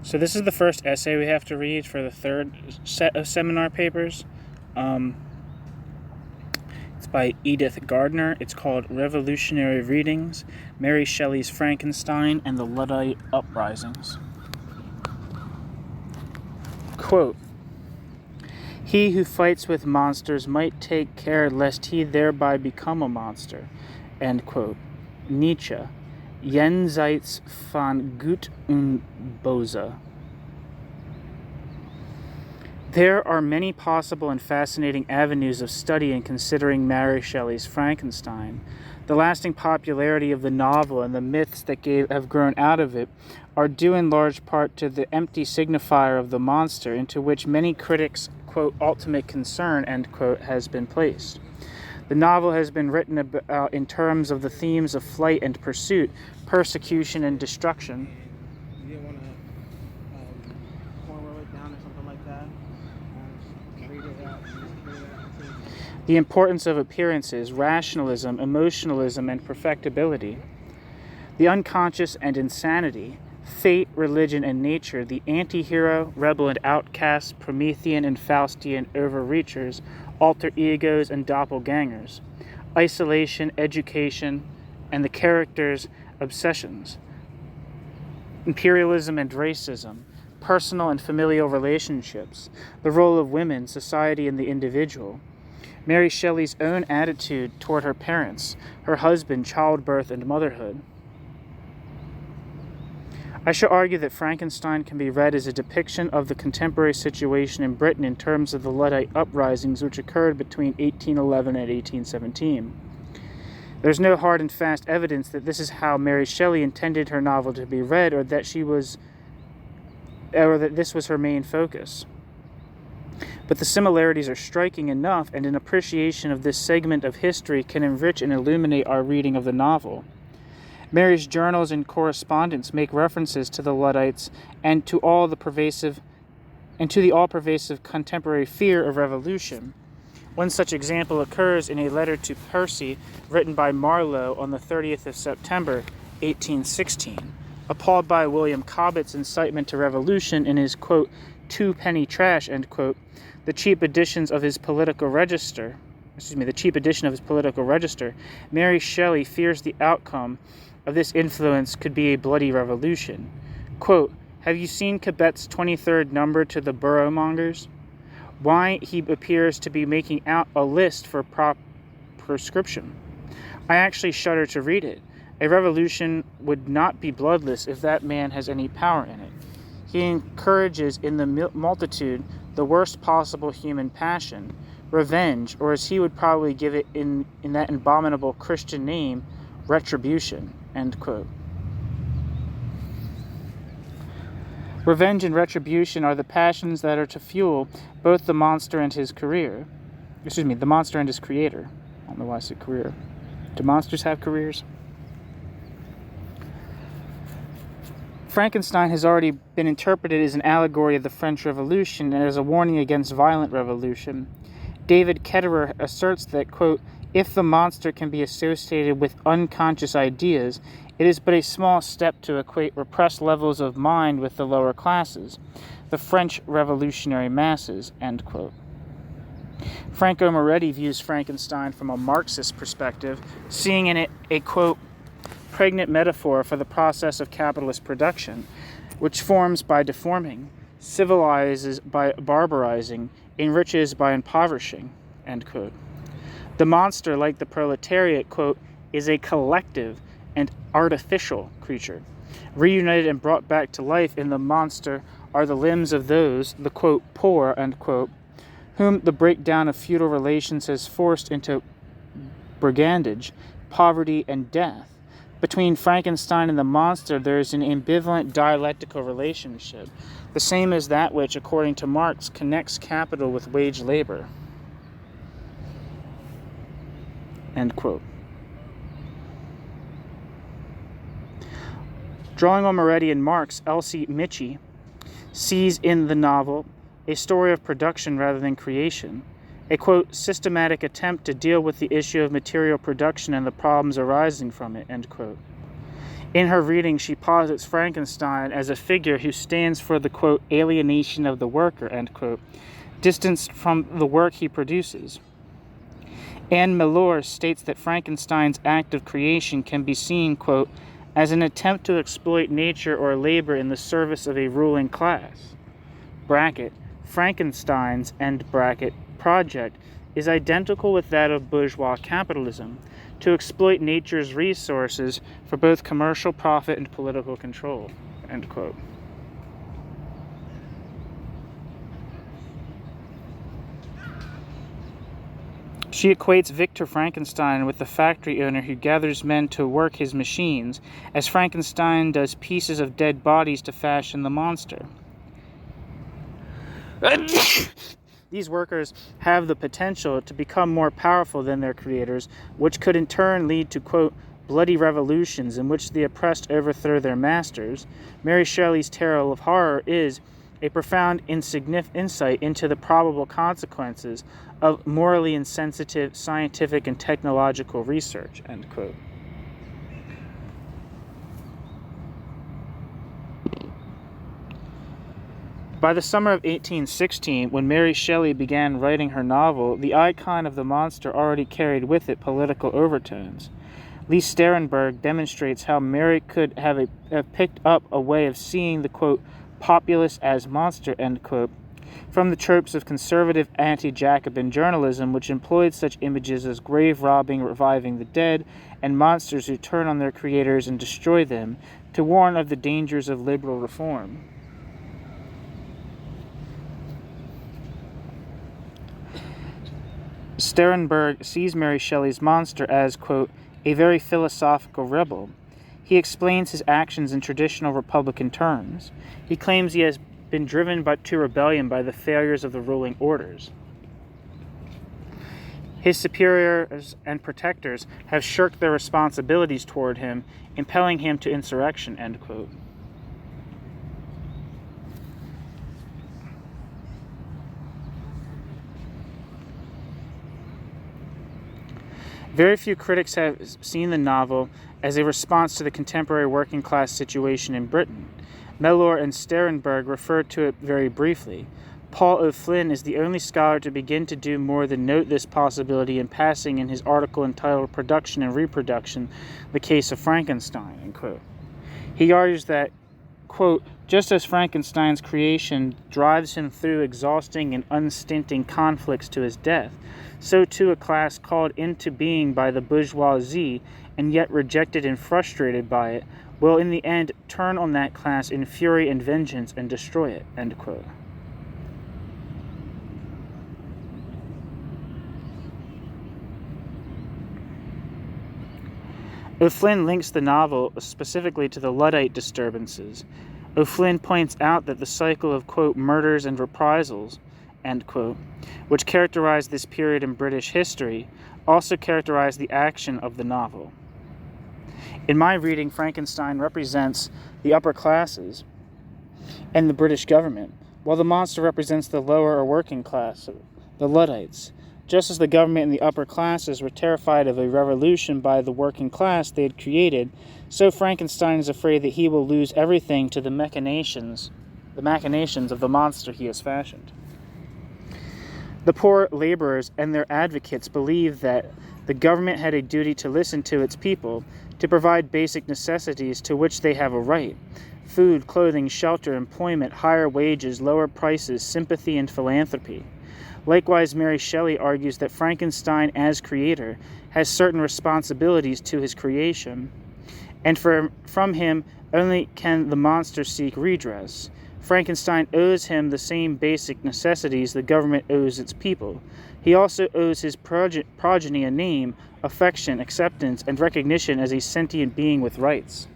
So this is the first essay we have to read for the third set of seminar papers. It's by Edith Gardner. It's called Revolutionary Readings, Mary Shelley's Frankenstein and the Luddite Uprisings. Quote, "He who fights with monsters might take care lest he thereby become a monster." End quote. Nietzsche, Jenseits von Gut und Böse. There are many possible and fascinating avenues of study in considering Mary Shelley's Frankenstein. The lasting popularity of the novel and the myths that have grown out of it are due in large part to the empty signifier of the monster into which many critics' quote, ultimate concern, end quote, has been placed. The novel has been written about in terms of the themes of flight and pursuit, persecution and destruction. You didn't want to cornrow it down or something like that? Read it out. The importance of appearances, rationalism, emotionalism, and perfectibility. The unconscious and insanity. Fate, religion, and nature, the anti-hero, rebel and outcast, Promethean and Faustian overreachers, alter egos and doppelgangers, isolation, education, and the characters' obsessions, imperialism and racism, personal and familial relationships, the role of women, society, and the individual, Mary Shelley's own attitude toward her parents, her husband, childbirth, and motherhood. I shall argue that Frankenstein can be read as a depiction of the contemporary situation in Britain in terms of the Luddite uprisings which occurred between 1811 and 1817. There's no hard and fast evidence that this is how Mary Shelley intended her novel to be read, or that this was her main focus. But the similarities are striking enough, and an appreciation of this segment of history can enrich and illuminate our reading of the novel. Mary's journals and correspondence make references to the Luddites and to the all-pervasive contemporary fear of revolution. One such example occurs in a letter to Percy written by Marlowe on the 30th of September, 1816. Appalled by William Cobbett's incitement to revolution in his, quote, two-penny trash, end quote, the cheap edition of his political register, Mary Shelley fears the outcome of this influence could be a bloody revolution. Quote, "Have you seen Cobbett's 23rd number to the Boroughmongers? Why, he appears to be making out a list for prescription. I actually shudder to read it. A revolution would not be bloodless if that man has any power in it. He encourages in the multitude the worst possible human passion, revenge, or as he would probably give it in that abominable Christian name, retribution." End quote. Revenge and retribution are the passions that are to fuel both the monster and his creator. I don't know why I said career. Do monsters have careers? Frankenstein has already been interpreted as an allegory of the French Revolution and as a warning against violent revolution. David Ketterer asserts that, quote, "If the monster can be associated with unconscious ideas, it is but a small step to equate repressed levels of mind with the lower classes, the French revolutionary masses," end quote. Franco Moretti views Frankenstein from a Marxist perspective, seeing in it a, quote, "pregnant metaphor for the process of capitalist production, which forms by deforming, civilizes by barbarizing, enriches by impoverishing," end quote. The monster, like the proletariat, quote, "is a collective and artificial creature. Reunited and brought back to life in the monster are the limbs of those, the, quote, poor," end quote, whom the breakdown of feudal relations has forced into brigandage, poverty, and death. Between Frankenstein and the monster, there is an ambivalent dialectical relationship, the same as that which, according to Marx, connects capital with wage labor. End quote. Drawing on Moretti and Marx, Elsie Michie sees in the novel a story of production rather than creation, a, quote, "systematic attempt to deal with the issue of material production and the problems arising from it," end quote. In her reading, she posits Frankenstein as a figure who stands for the, quote, alienation of the worker, end quote, distanced from the work he produces. Anne Mellor states that Frankenstein's act of creation can be seen, quote, as an attempt to exploit nature or labor in the service of a ruling class. Bracket, Frankenstein's, end bracket, project is identical with that of bourgeois capitalism, to exploit nature's resources for both commercial profit and political control, end quote. She equates Victor Frankenstein with the factory owner who gathers men to work his machines, as Frankenstein does pieces of dead bodies to fashion the monster. These workers have the potential to become more powerful than their creators, which could in turn lead to, quote, bloody revolutions in which the oppressed overthrow their masters. Mary Shelley's tale of horror is a profound insight into the probable consequences of morally insensitive scientific and technological research, end quote. By the summer of 1816, when Mary Shelley began writing her novel, the icon of the monster already carried with it political overtones. Lee Sterenberg demonstrates how Mary could have picked up a way of seeing the, quote, populace as monster, end quote, from the tropes of conservative anti-Jacobin journalism, which employed such images as grave robbing, reviving the dead, and monsters who turn on their creators and destroy them, to warn of the dangers of liberal reform. Sterenberg sees Mary Shelley's monster as, quote, a very philosophical rebel. He explains his actions in traditional Republican terms. He claims he has been driven to rebellion by the failures of the ruling orders. His superiors and protectors have shirked their responsibilities toward him, impelling him to insurrection, end quote. Very few critics have seen the novel as a response to the contemporary working class situation in Britain. Mellor and Sterenberg referred to it very briefly. Paul O'Flynn is the only scholar to begin to do more than note this possibility in passing in his article entitled Production and Reproduction, The Case of Frankenstein, end quote. He argues that, quote, just as Frankenstein's creation drives him through exhausting and unstinting conflicts to his death, so too a class called into being by the bourgeoisie and yet rejected and frustrated by it will in the end turn on that class in fury and vengeance and destroy it, end quote. O'Flynn links the novel specifically to the Luddite disturbances. O'Flynn points out that the cycle of, quote, murders and reprisals, end quote, which characterized this period in British history, also characterized the action of the novel. In my reading, Frankenstein represents the upper classes and the British government, while the monster represents the lower or working class, the Luddites. Just as the government and the upper classes were terrified of a revolution by the working class they had created, so Frankenstein is afraid that he will lose everything to the machinations of the monster he has fashioned. The poor laborers and their advocates believe that the government had a duty to listen to its people, to provide basic necessities to which they have a right: food, clothing, shelter, employment, higher wages, lower prices, sympathy, and philanthropy. Likewise, Mary Shelley argues that Frankenstein, as creator, has certain responsibilities to his creation, and from him only can the monster seek redress. Frankenstein owes him the same basic necessities the government owes its people. He also owes his progeny a name, affection, acceptance, and recognition as a sentient being with rights.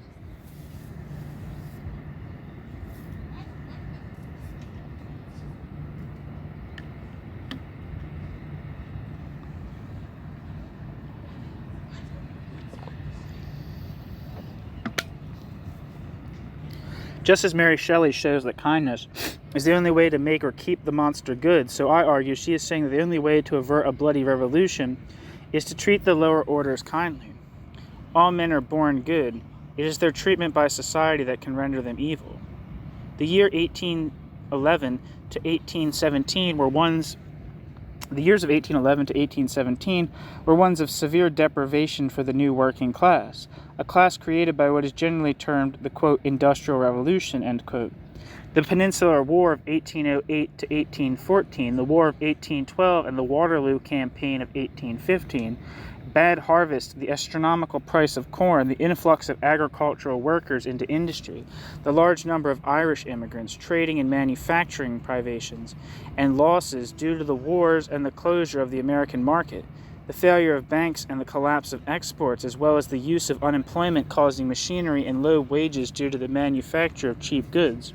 Just as Mary Shelley shows that kindness is the only way to make or keep the monster good, so I argue she is saying that the only way to avert a bloody revolution is to treat the lower orders kindly. All men are born good, It is their treatment by society that can render them evil. The years of 1811 to 1817 were ones of severe deprivation for the new working class, a class created by what is generally termed the, quote, Industrial Revolution, end quote. The Peninsular War of 1808 to 1814, the War of 1812, and the Waterloo Campaign of 1815, bad harvest, the astronomical price of corn, the influx of agricultural workers into industry, the large number of Irish immigrants, trading and manufacturing privations, and losses due to the wars and the closure of the American market, the failure of banks and the collapse of exports, as well as the use of unemployment causing machinery and low wages due to the manufacture of cheap goods,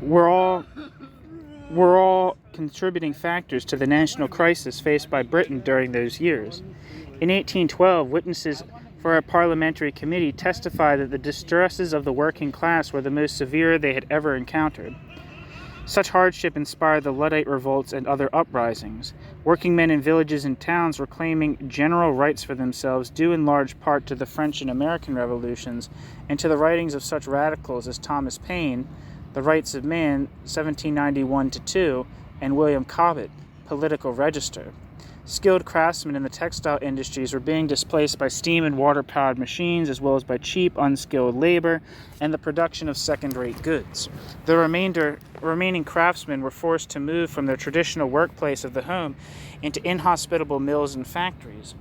were all contributing factors to the national crisis faced by Britain during those years. In 1812, witnesses for a parliamentary committee testified that the distresses of the working class were the most severe they had ever encountered. Such hardship inspired the Luddite revolts and other uprisings. Working men in villages and towns were claiming general rights for themselves, due in large part to the French and American revolutions and to the writings of such radicals as Thomas Paine, The Rights of Man, 1791-2, and William Cobbett, Political Register. Skilled craftsmen in the textile industries were being displaced by steam and water-powered machines, as well as by cheap, unskilled labor and the production of second-rate goods. The remaining craftsmen were forced to move from their traditional workplace of the home into inhospitable mills and factories.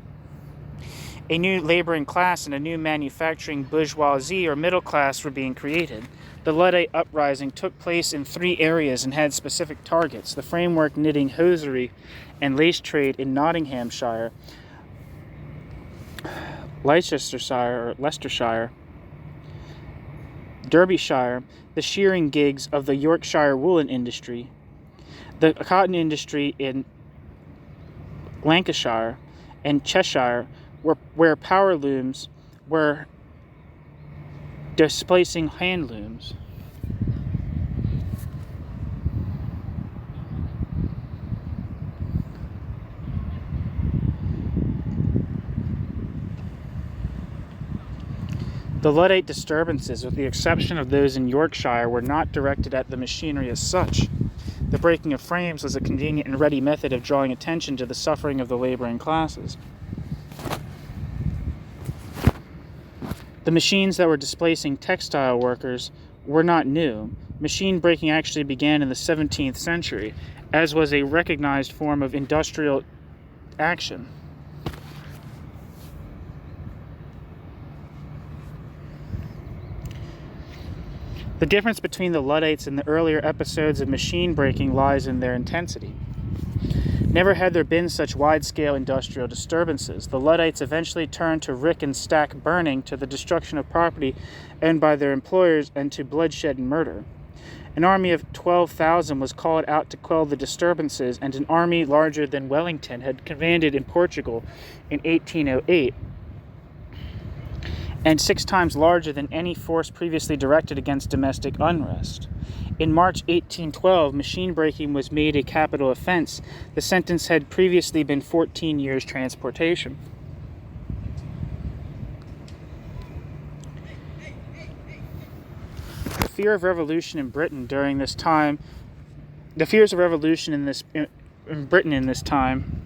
A new laboring class and a new manufacturing bourgeoisie or middle class were being created. The Luddite uprising took place in 3 areas and had specific targets: the framework knitting, hosiery, and lace trade in Nottinghamshire, Leicestershire, Derbyshire, the shearing gigs of the Yorkshire woolen industry, the cotton industry in Lancashire and Cheshire, where power looms were displacing hand looms. The Luddite disturbances, with the exception of those in Yorkshire, were not directed at the machinery as such. The breaking of frames was a convenient and ready method of drawing attention to the suffering of the laboring classes. The machines that were displacing textile workers were not new. Machine breaking actually began in the 17th century, as was a recognized form of industrial action. The difference between the Luddites and the earlier episodes of machine breaking lies in their intensity. Never had there been such wide-scale industrial disturbances. The Luddites eventually turned to rick and stack burning, to the destruction of property owned by their employers, and to bloodshed and murder. An army of 12,000 was called out to quell the disturbances, and an army larger than Wellington had commanded in Portugal in 1808, and 6 times larger than any force previously directed against domestic unrest. In March 1812, machine breaking was made a capital offense. The sentence had previously been 14 years transportation. The fear of revolution in Britain during this time, the fears of revolution in Britain in this time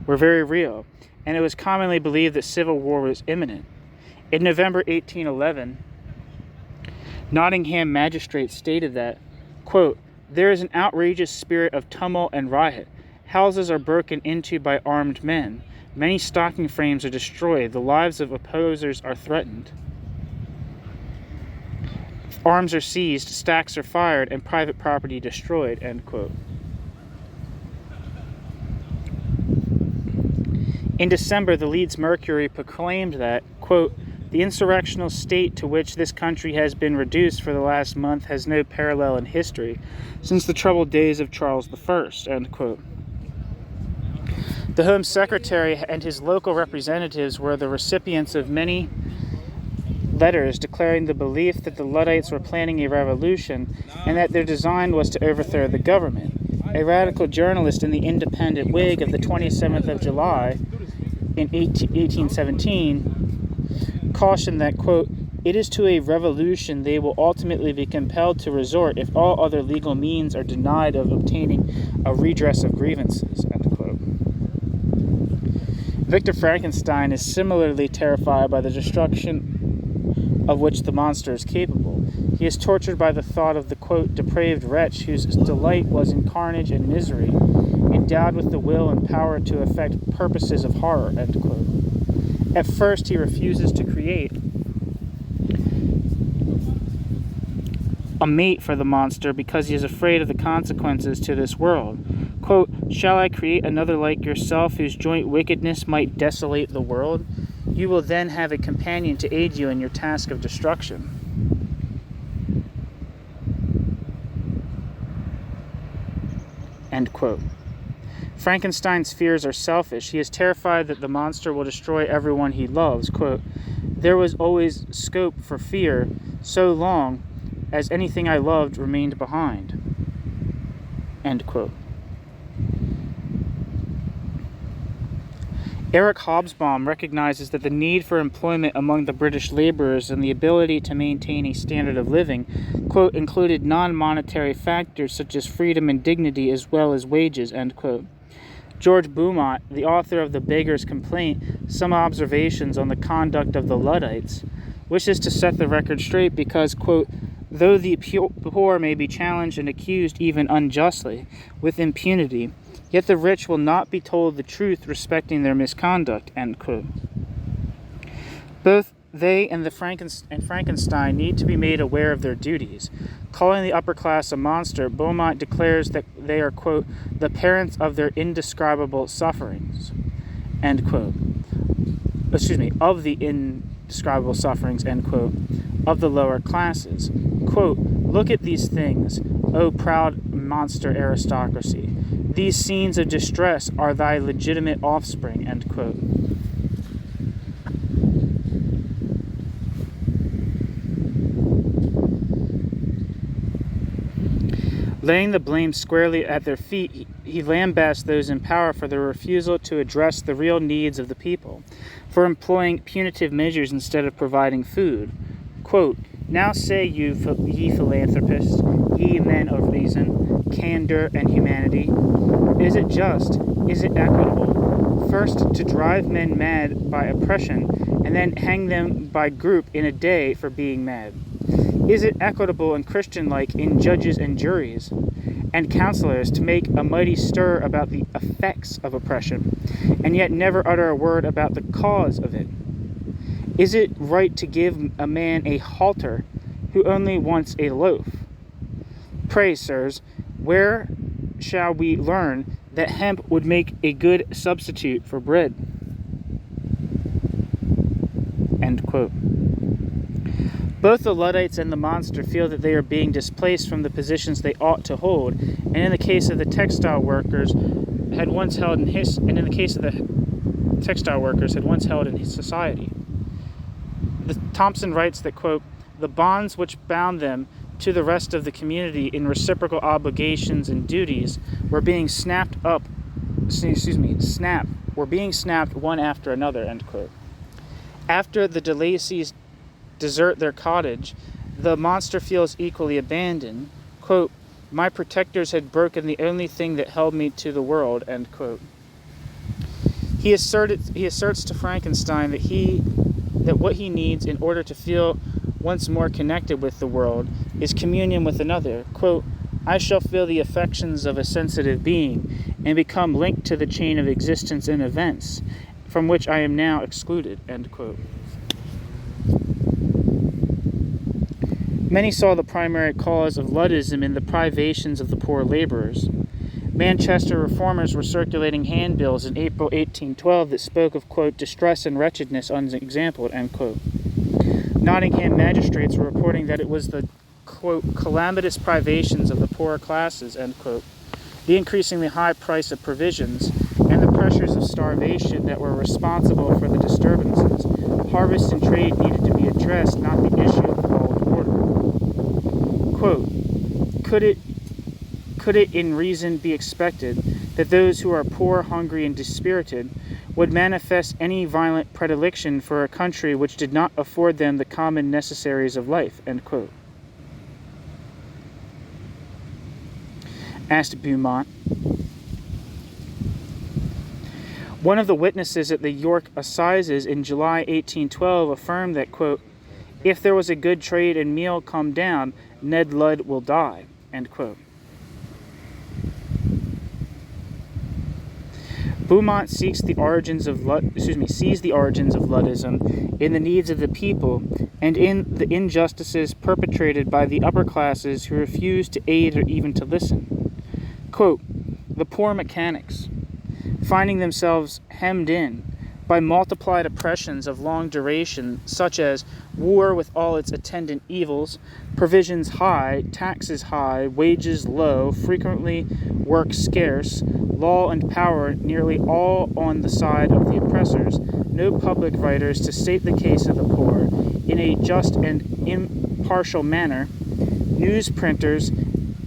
were very real, and it was commonly believed that civil war was imminent. In November 1811, Nottingham magistrates stated that, quote, "There is an outrageous spirit of tumult and riot. Houses are broken into by armed men. Many stocking frames are destroyed. The lives of opposers are threatened. Arms are seized, stacks are fired, and private property destroyed," end quote. In December, the Leeds Mercury proclaimed that, quote, "The insurrectional state to which this country has been reduced for the last month has no parallel in history, since the troubled days of Charles I," end quote. The Home Secretary and his local representatives were the recipients of many letters declaring the belief that the Luddites were planning a revolution and that their design was to overthrow the government. A radical journalist in the Independent Whig of the 27th of July in 1817 cautioned that, quote, it is to a revolution they will ultimately be compelled to resort if all other legal means are denied of obtaining a redress of grievances, end quote. Victor Frankenstein is similarly terrified by the destruction of which the monster is capable. He is tortured by the thought of the, quote, depraved wretch whose delight was in carnage and misery, endowed with the will and power to effect purposes of horror, end quote. At first, he refuses to create a mate for the monster because he is afraid of the consequences to this world. Quote, shall I create another like yourself whose joint wickedness might desolate the world? You will then have a companion to aid you in your task of destruction. End quote. Frankenstein's fears are selfish. He is terrified that the monster will destroy everyone he loves. Quote, there was always scope for fear so long as anything I loved remained behind. End quote. Eric Hobsbawm recognizes that the need for employment among the British laborers and the ability to maintain a standard of living, quote, included non-monetary factors such as freedom and dignity as well as wages, end quote. George Beaumont, the author of The Beggar's Complaint, Some Observations on the Conduct of the Luddites, wishes to set the record straight because, quote, though the poor may be challenged and accused even unjustly, with impunity, yet the rich will not be told the truth respecting their misconduct, end quote. Both they and Frankenstein need to be made aware of their duties. Calling the upper class a monster, Beaumont declares that they are, quote, the parents of their indescribable sufferings, end quote. Of the indescribable sufferings, end quote, of the lower classes. Quote, look at these things, O proud monster aristocracy. These scenes of distress are thy legitimate offspring, end quote. Laying the blame squarely at their feet, he lambasts those in power for their refusal to address the real needs of the people, for employing punitive measures instead of providing food. Quote, now say you, ye philanthropists, ye men of reason, candor, and humanity, is it just, is it equitable, first to drive men mad by oppression, and then hang them by group in a day for being mad? Is it equitable and Christian-like in judges and juries and counselors to make a mighty stir about the effects of oppression, and yet never utter a word about the cause of it? Is it right to give a man a halter who only wants a loaf? Pray, sirs, where shall we learn that hemp would make a good substitute for bread? End quote. Both the Luddites and the monster feel that they are being displaced from the positions they ought to hold, and in the case of the textile workers had once held in society. Thompson writes that, quote, the bonds which bound them to the rest of the community in reciprocal obligations and duties were being snapped one after another, end quote. After the de Lacys desert their cottage, the monster feels equally abandoned. Quote, my protectors had broken the only thing that held me to the world, end quote. He asserts to Frankenstein that what he needs in order to feel once more connected with the world is communion with another. Quote, I shall feel the affections of a sensitive being and become linked to the chain of existence and events from which I am now excluded, end quote. Many saw the primary cause of Luddism in the privations of the poor laborers. Manchester reformers were circulating handbills in April 1812 that spoke of, quote, distress and wretchedness unexampled, end quote. Nottingham magistrates were reporting that it was the, quote, calamitous privations of the poorer classes, end quote, the increasingly high price of provisions, and the pressures of starvation that were responsible for the disturbances. Harvest and trade needed to be addressed, not the issue of the old order. Quote, could it in reason be expected that those who are poor, hungry, and dispirited would manifest any violent predilection for a country which did not afford them the common necessaries of life, end quote. Asked Beaumont. One of the witnesses at the York Assizes in July 1812 affirmed that, quote, if there was a good trade and meal come down, Ned Ludd will die, end quote. Beaumont sees the origins of Luddism in the needs of the people and in the injustices perpetrated by the upper classes who refuse to aid or even to listen. Quote, the poor mechanics, finding themselves hemmed in by multiplied oppressions of long duration, such as war with all its attendant evils, provisions high, taxes high, wages low, frequently work scarce, law and power nearly all on the side of the oppressors, no public writers to state the case of the poor in a just and impartial manner, news printers,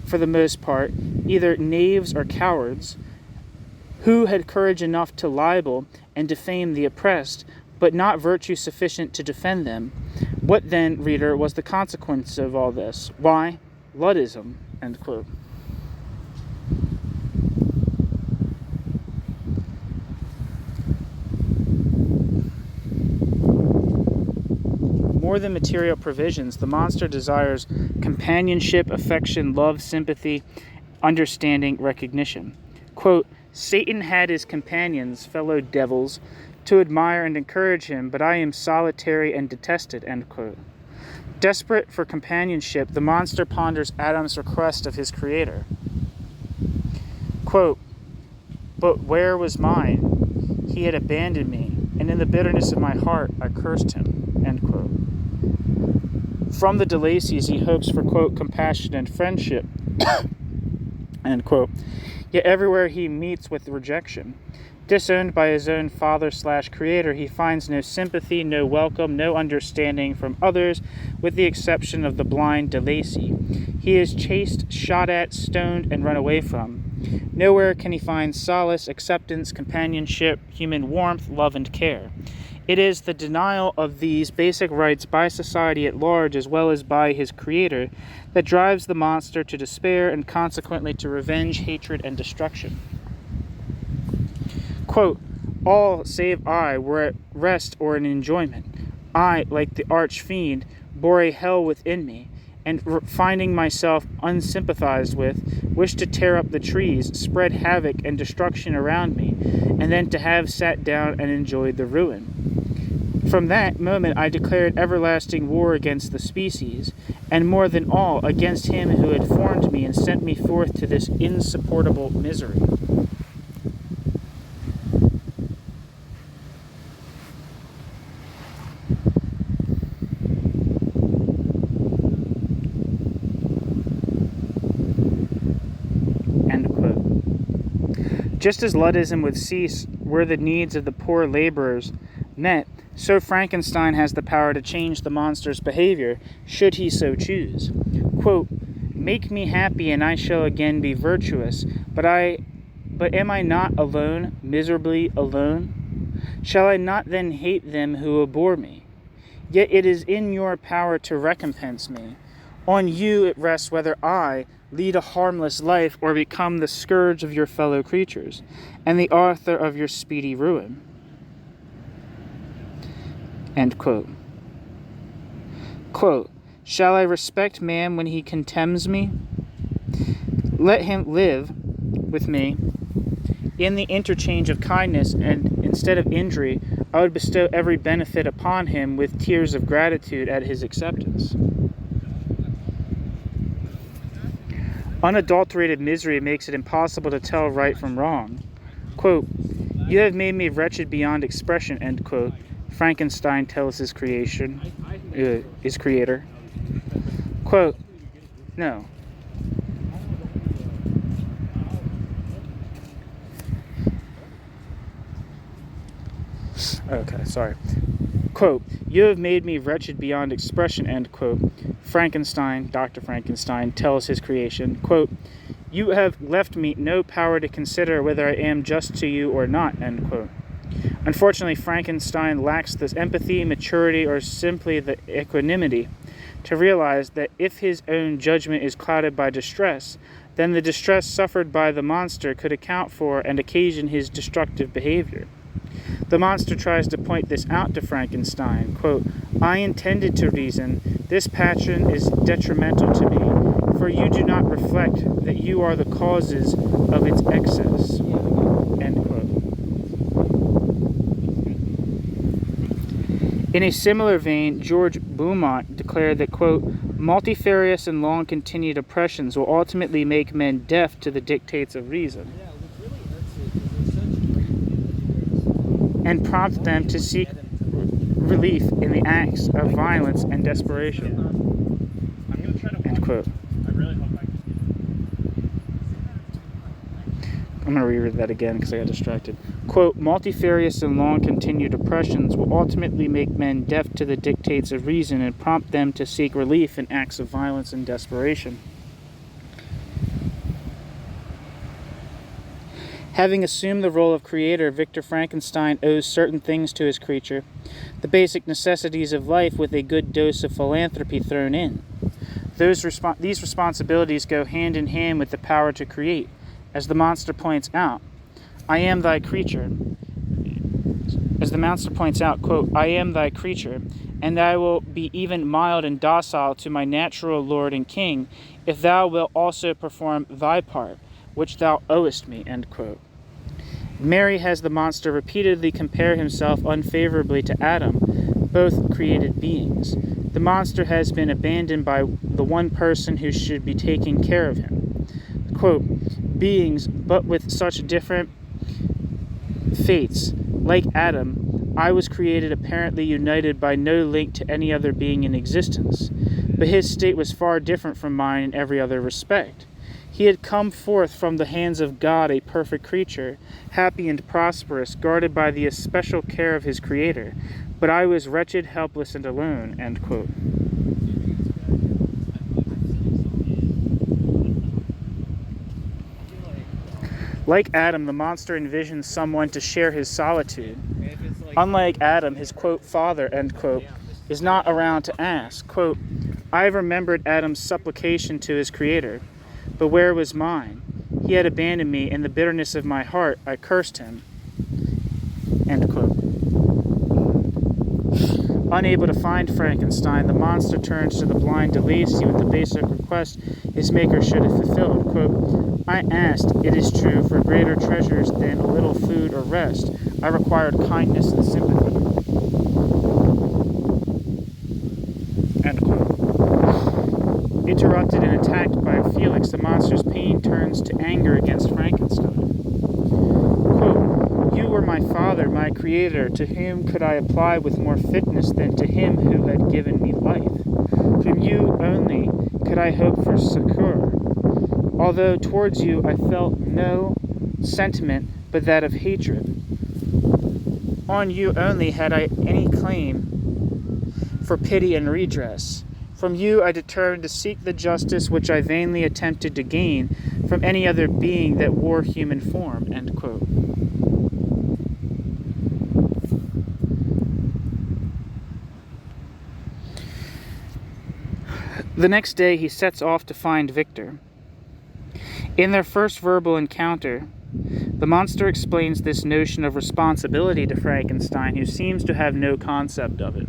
for the most part, either knaves or cowards, who had courage enough to libel and defame the oppressed, but not virtue sufficient to defend them. What then, reader, was the consequence of all this? Why, Luddism, end quote. More than material provisions, the monster desires companionship, affection, love, sympathy, understanding, recognition. Quote, Satan had his companions, fellow devils, to admire and encourage him, but I am solitary and detested, end quote. Desperate for companionship, the monster ponders Adam's request of his creator. Quote, but where was mine? He had abandoned me, and in the bitterness of my heart I cursed him, end quote. From the de Lacys he hopes for, quote, compassion and friendship, end quote. Yet everywhere he meets with rejection. Disowned by his own father/creator, he finds no sympathy, no welcome, no understanding from others, with the exception of the blind de Lacy. He is chased, shot at, stoned, and run away from. Nowhere can he find solace, acceptance, companionship, human warmth, love, and care. It is the denial of these basic rights by society at large as well as by his creator that drives the monster to despair and consequently to revenge, hatred, and destruction. Quote, all save I were at rest or in enjoyment. I, like the arch-fiend, bore a hell within me, and finding myself unsympathized with, wished to tear up the trees, spread havoc and destruction around me, and then to have sat down and enjoyed the ruin. From that moment I declared everlasting war against the species, and more than all, against him who had formed me and sent me forth to this insupportable misery. End quote. Just as Luddism would cease were the needs of the poor laborers met, so Frankenstein has the power to change the monster's behavior, should he so choose. Quote, make me happy and I shall again be virtuous, but am I not alone, miserably alone? Shall I not then hate them who abhor me? Yet it is in your power to recompense me. On you it rests whether I lead a harmless life or become the scourge of your fellow creatures, and the author of your speedy ruin. End quote. Quote, shall I respect man when he contemns me? Let him live with me in the interchange of kindness, and instead of injury, I would bestow every benefit upon him with tears of gratitude at his acceptance. Unadulterated misery makes it impossible to tell right from wrong. Quote, you have made me wretched beyond expression, end quote. Frankenstein tells his creator. Quote, no. Okay, sorry. Quote, you have made me wretched beyond expression, end quote. Frankenstein, Dr. Frankenstein, tells his creation. Quote, you have left me no power to consider whether I am just to you or not, end quote. Unfortunately, Frankenstein lacks this empathy, maturity, or simply the equanimity to realize that if his own judgment is clouded by distress, then the distress suffered by the monster could account for and occasion his destructive behavior. The monster tries to point this out to Frankenstein. Quote, "I intended to reason. This passion is detrimental to me, for you do not reflect that you are the causes of its excess." End quote. In a similar vein, George Beaumont declared that, quote, "multifarious and long-continued oppressions will ultimately make men deaf to the dictates of reason, and prompt them to seek relief in the acts of violence and desperation." End quote. I'm going to reread that again because I got distracted. Quote, "multifarious and long-continued oppressions will ultimately make men deaf to the dictates of reason and prompt them to seek relief in acts of violence and desperation." Having assumed the role of creator, Victor Frankenstein owes certain things to his creature, the basic necessities of life with a good dose of philanthropy thrown in. These responsibilities go hand in hand with the power to create. As the monster points out, "I am thy creature." As the monster points out, quote, "I am thy creature, and I will be even mild and docile to my natural lord and king, if thou wilt also perform thy part, which thou owest me." End quote. Mary has the monster repeatedly compare himself unfavorably to Adam, both created beings. The monster has been abandoned by the one person who should be taking care of him. Quote, "beings, but with such different fates. Like Adam, I was created apparently united by no link to any other being in existence, but his state was far different from mine in every other respect. He had come forth from the hands of God a perfect creature, happy and prosperous, guarded by the especial care of his Creator, but I was wretched, helpless, and alone." End quote. Like Adam, the monster envisions someone to share his solitude. Unlike Adam, his, quote, father, end quote, is not around to ask. Quote, "I remembered Adam's supplication to his Creator, but where was mine? He had abandoned me. In the bitterness of my heart, I cursed him." End quote. Unable to find Frankenstein, the monster turns to the blind Delacey with the basic request his maker should have fulfilled. Quote, "I asked, it is true, for greater treasures than a little food or rest. I required kindness and sympathy." End quote. Interrupted and attacked by Felix, the monster's pain turns to anger against Frankenstein. Quote, "You were my father, my creator. To whom could I apply with more fitness than to him who had given me life? From you only could I hope for succor, although towards you I felt no sentiment but that of hatred. On you only had I any claim for pity and redress. From you I determined to seek the justice which I vainly attempted to gain from any other being that wore human form." End quote. The next day he sets off to find Victor. In their first verbal encounter, the monster explains this notion of responsibility to Frankenstein, who seems to have no concept of it.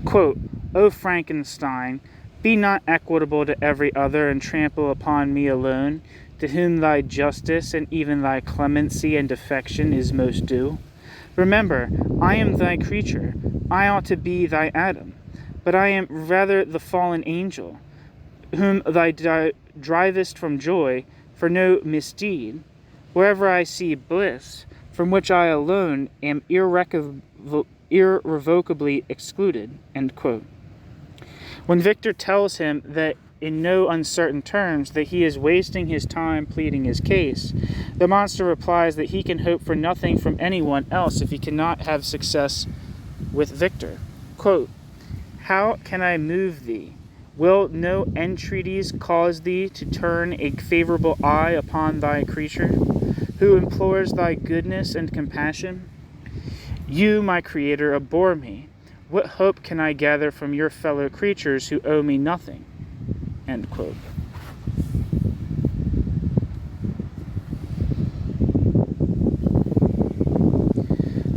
Quote, "O Frankenstein, be not equitable to every other and trample upon me alone, to whom thy justice and even thy clemency and affection is most due. Remember, I am thy creature. I ought to be thy Adam, but I am rather the fallen angel, whom thou drivest from joy for no misdeed. Wherever I see bliss, from which I alone am irrevocably excluded." End quote. When Victor tells him that in no uncertain terms that he is wasting his time pleading his case, the monster replies that he can hope for nothing from anyone else if he cannot have success with Victor. Quote, "How can I move thee? Will no entreaties cause thee to turn a favorable eye upon thy creature, who implores thy goodness and compassion? You, my Creator, abhor me. What hope can I gather from your fellow creatures who owe me nothing? End quote.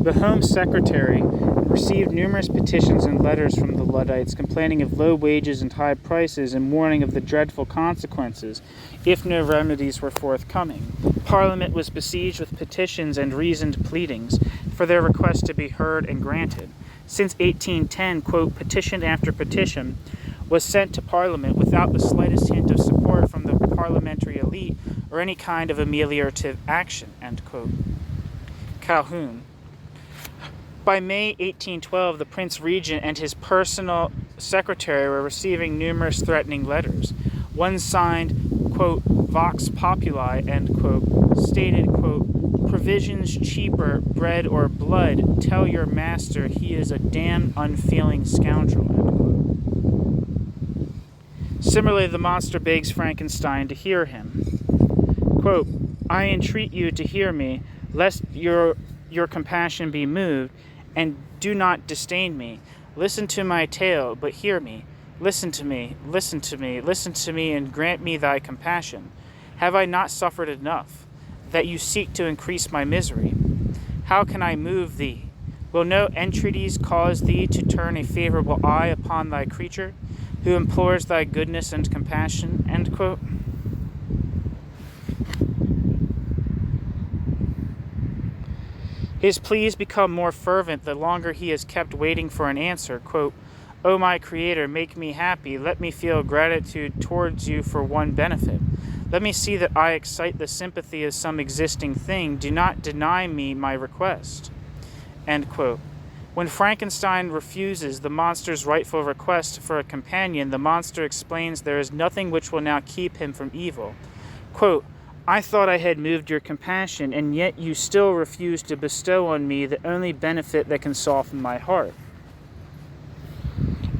The Home Secretary received numerous petitions and letters from the Luddites complaining of low wages and high prices and warning of the dreadful consequences if no remedies were forthcoming. Parliament was besieged with petitions and reasoned pleadings for their request to be heard and granted. Since 1810, quote, petition after petition was sent to Parliament without the slightest hint of support from the parliamentary elite or any kind of ameliorative action, end quote. Calhoun. By May 1812, the Prince Regent and his personal secretary were receiving numerous threatening letters. One signed, quote, Vox Populi, end quote, stated, quote, provisions cheaper, bread or blood, tell your master he is a damned unfeeling scoundrel, end quote. Similarly, the monster begs Frankenstein to hear him. Quote, I entreat you to hear me, lest your compassion be moved, and do not disdain me. Listen to my tale, but hear me. Listen to me, listen to me, listen to me, and grant me thy compassion. Have I not suffered enough, that you seek to increase my misery? How can I move thee? Will no entreaties cause thee to turn a favorable eye upon thy creature, who implores thy goodness and compassion? End quote. His pleas become more fervent the longer he is kept waiting for an answer. Quote, O my Creator, make me happy. Let me feel gratitude towards you for one benefit. Let me see that I excite the sympathy of some existing thing. Do not deny me my request. End quote. When Frankenstein refuses the monster's rightful request for a companion, the monster explains there is nothing which will now keep him from evil. Quote, I thought I had moved your compassion, and yet you still refuse to bestow on me the only benefit that can soften my heart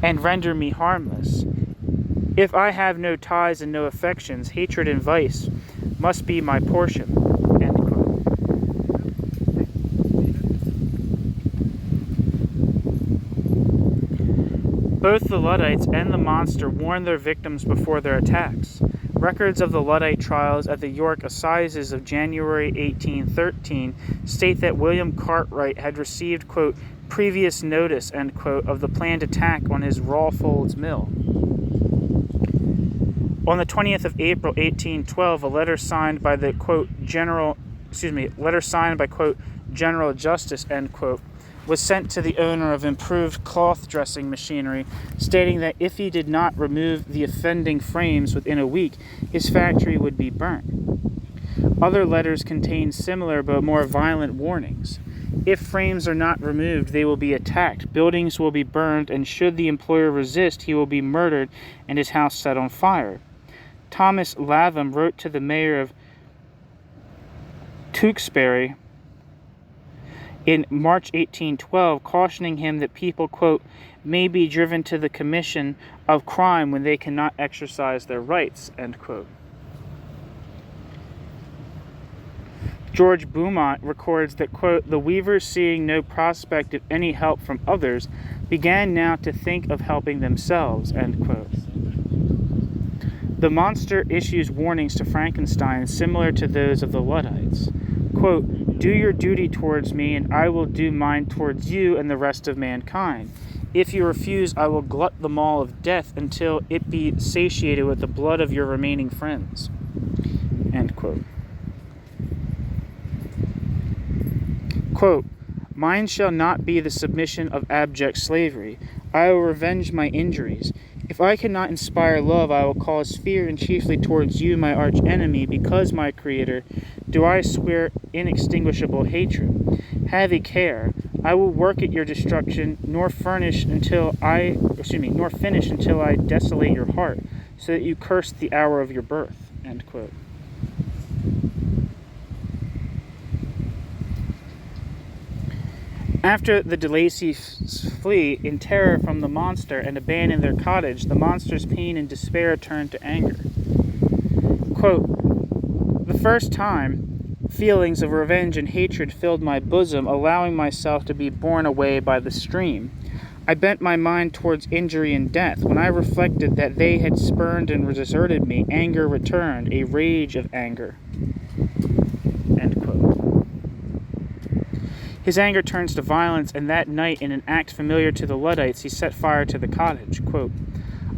and render me harmless. If I have no ties and no affections, hatred and vice must be my portion. End quote. Both the Luddites and the monster warned their victims before their attacks. Records of the Luddite trials at the York Assizes of January 1813 state that William Cartwright had received, quote, previous notice, end quote, of the planned attack on his Rawfolds mill. On the 20th of April 1812, a letter signed by the, quote, General Justice, end quote, was sent to the owner of improved cloth dressing machinery, stating that if he did not remove the offending frames within a week, his factory would be burnt. Other letters contain similar but more violent warnings. If frames are not removed, they will be attacked, buildings will be burned, and should the employer resist, he will be murdered and his house set on fire. Thomas Latham wrote to the mayor of Tewkesbury in March 1812, cautioning him that people, quote, may be driven to the commission of crime when they cannot exercise their rights, end quote. George Beaumont records that, quote, the weavers, seeing no prospect of any help from others, began now to think of helping themselves, end quote. The monster issues warnings to Frankenstein similar to those of the Luddites. Quote, do your duty towards me, and I will do mine towards you and the rest of mankind. If you refuse, I will glut the maw of death until it be satiated with the blood of your remaining friends. End quote. Quote, mine shall not be the submission of abject slavery. I will revenge my injuries. If I cannot inspire love, I will cause fear, and chiefly towards you, my arch enemy, because, my Creator, do I swear inextinguishable hatred. Have a care. I will work at your destruction, nor finish until I desolate your heart, so that you curse the hour of your birth. End quote. After the de Lacys flee in terror from the monster and abandon their cottage, the monster's pain and despair turn to anger. Quote, the first time Feelings of revenge and hatred filled my bosom, allowing myself to be borne away by the stream. I bent my mind towards injury and death. When I reflected that they had spurned and deserted me, anger returned, a rage of anger." End quote. His anger turns to violence, and that night, in an act familiar to the Luddites, he set fire to the cottage. Quote,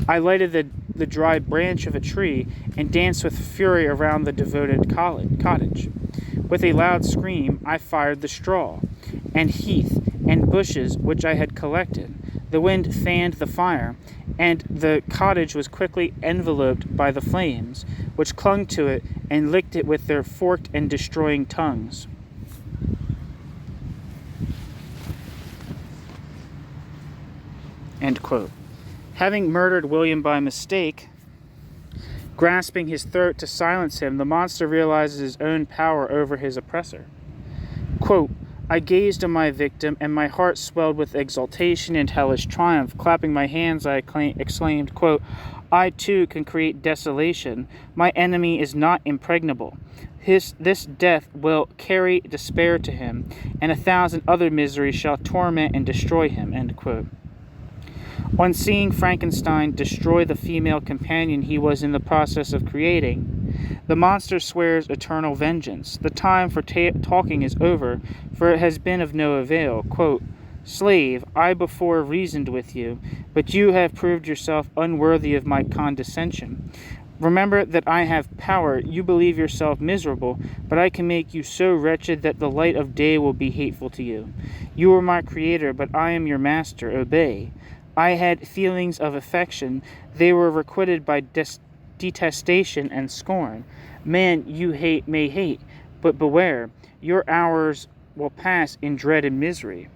"I lighted the dry branch of a tree and danced with fury around the devoted cottage. With a loud scream, I fired the straw and heath and bushes which I had collected. The wind fanned the fire, and the cottage was quickly enveloped by the flames, which clung to it and licked it with their forked and destroying tongues." End quote. Having murdered William by mistake, grasping his throat to silence him, the monster realizes his own power over his oppressor. Quote, "I gazed on my victim, and my heart swelled with exultation and hellish triumph. Clapping my hands, I exclaimed, quote, 'I too can create desolation. My enemy is not impregnable. This death will carry despair to him, and 1,000 other miseries shall torment and destroy him.'" End quote. On seeing Frankenstein destroy the female companion he was in the process of creating, the monster swears eternal vengeance. The time for talking is over, for it has been of no avail. Quote, "Slave, I before reasoned with you, but you have proved yourself unworthy of my condescension. Remember that I have power. You believe yourself miserable, but I can make you so wretched that the light of day will be hateful to you. You are my creator, but I am your master. Obey. I had feelings of affection. They were requited by detestation and scorn. Man, you may hate, but beware. Your hours will pass in dread and misery.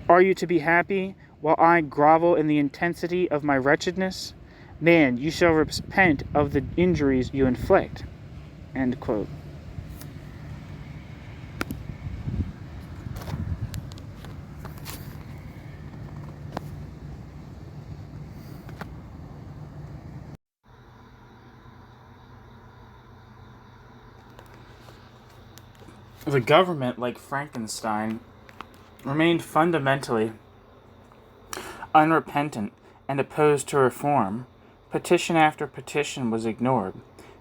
Are you to be happy while I grovel in the intensity of my wretchedness? Man, you shall repent of the injuries you inflict." End quote. The government, like Frankenstein, remained fundamentally unrepentant and opposed to reform. Petition after petition was ignored.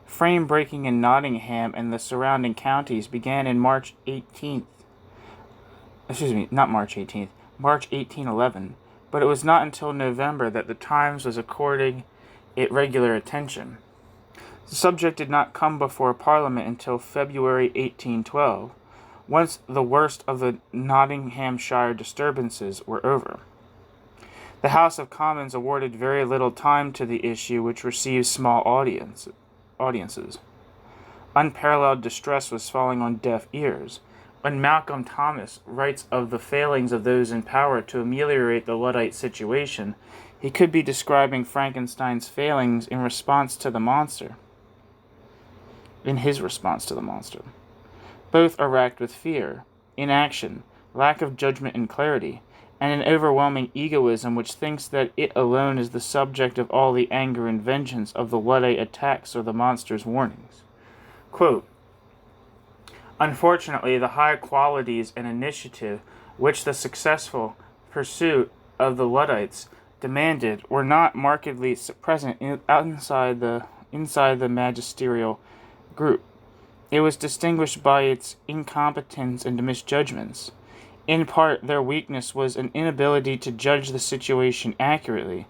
Frame breaking in Nottingham and the surrounding counties began in March 1811, but it was not until November that the Times was according it regular attention. The subject did not come before Parliament until February 1812, once the worst of the Nottinghamshire disturbances were over. The House of Commons awarded very little time to the issue, which received small audiences. Unparalleled distress was falling on deaf ears. When Malcolm Thomas writes of the failings of those in power to ameliorate the Luddite situation, he could be describing Frankenstein's failings in his response to the monster. Both are racked with fear, inaction, lack of judgment and clarity, and an overwhelming egoism which thinks that it alone is the subject of all the anger and vengeance of the Luddite attacks or the monster's warnings. Quote, "Unfortunately, the high qualities and initiative which the successful pursuit of the Luddites demanded were not markedly present inside the magisterial group. It was distinguished by its incompetence and misjudgments. In part, their weakness was an inability to judge the situation accurately.